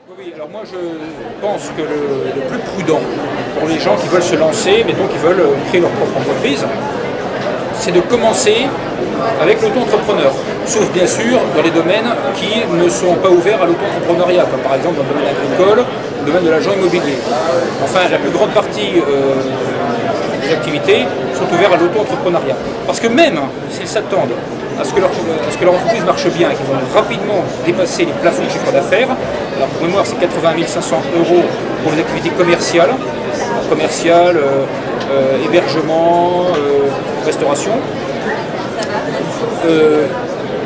Oui, alors moi je pense que le plus prudent pour les gens qui veulent se lancer, mettons qui veulent créer leur propre entreprise, c'est de commencer avec l'auto-entrepreneur. Sauf bien sûr dans les domaines qui ne sont pas ouverts à l'auto-entrepreneuriat, comme par exemple dans le domaine agricole, le domaine de l'agent immobilier. Enfin, la plus grande partie des activités sont ouvertes à l'auto-entrepreneuriat. Parce que même s'ils s'attendent à ce que leur entreprise marche bien et qu'ils vont rapidement dépasser les plafonds de chiffre d'affaires, alors pour mémoire c'est 80 500 € pour les activités commerciales, hébergement, restauration.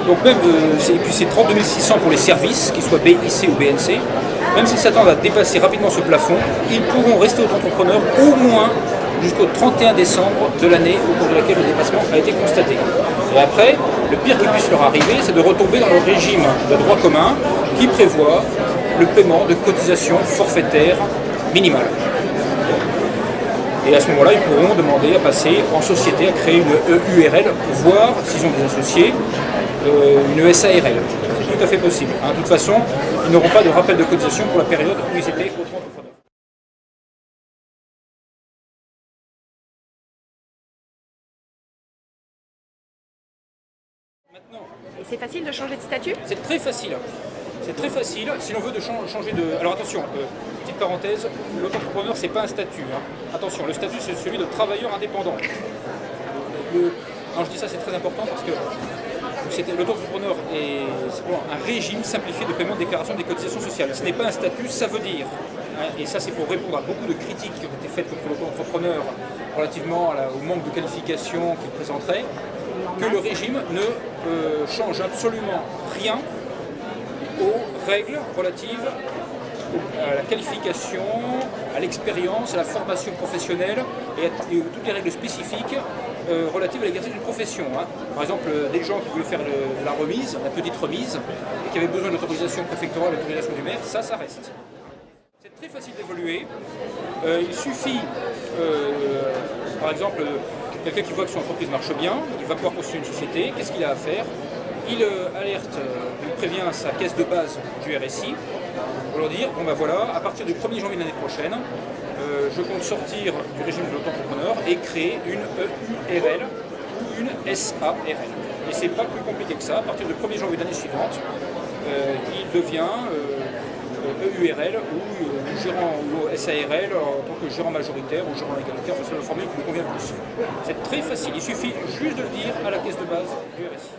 Donc même, et puis c'est 32 600 pour les services, qu'ils soient BIC ou BNC. Même s'ils s'attendent à dépasser rapidement ce plafond, ils pourront rester auto-entrepreneurs au moins jusqu'au 31 décembre de l'année au cours de laquelle le dépassement a été constaté. Et après, le pire qui puisse leur arriver, c'est de retomber dans le régime de droit commun qui prévoit le paiement de cotisations forfaitaires minimales. Et à ce moment-là, ils pourront demander à passer en société, à créer une EURL, voire, s'ils ont des associés, une SARL. C'est tout à fait possible. De toute façon, ils n'auront pas de rappel de cotisation pour la période où ils étaient auto-entrepreneurs. Maintenant, Et c'est facile de changer de statut? c'est très facile. C'est très facile si l'on veut changer de... Alors attention, petite parenthèse, l'auto-entrepreneur c'est pas un statut. Attention, le statut c'est celui de travailleur indépendant. Quand je dis ça c'est très important parce que l'auto-entrepreneur est un régime simplifié de paiement de déclaration des cotisations sociales. Ce n'est pas un statut, ça veut dire, et ça c'est pour répondre à beaucoup de critiques qui ont été faites contre l'auto-entrepreneur relativement au manque de qualification qu'il présenterait, que le régime ne change absolument rien aux règles relatives à la qualification, à l'expérience, à la formation professionnelle et à toutes les règles spécifiques relatives à l'exercice d'une profession. Par exemple, des gens qui voulaient faire la remise, la petite remise, et qui avaient besoin de l'autorisation préfectorale, l'autorisation du maire, ça reste. C'est très facile d'évoluer. Il suffit, par exemple, quelqu'un qui voit que son entreprise marche bien, il va pouvoir constituer une société, qu'est-ce qu'il a à faire? Il alerte, il prévient sa caisse de base du RSI pour leur dire, bon ben voilà, à partir du 1er janvier de l'année prochaine, je compte sortir du régime de l'auto-entrepreneur et créer une EURL ou une SARL. Et c'est pas plus compliqué que ça, à partir du 1er janvier de l'année suivante, il devient EURL ou gérant ou SARL en tant que gérant majoritaire ou gérant égalitaire, c'est la formule qui nous convient le plus. C'est très facile, il suffit juste de le dire à la caisse de base du RSI.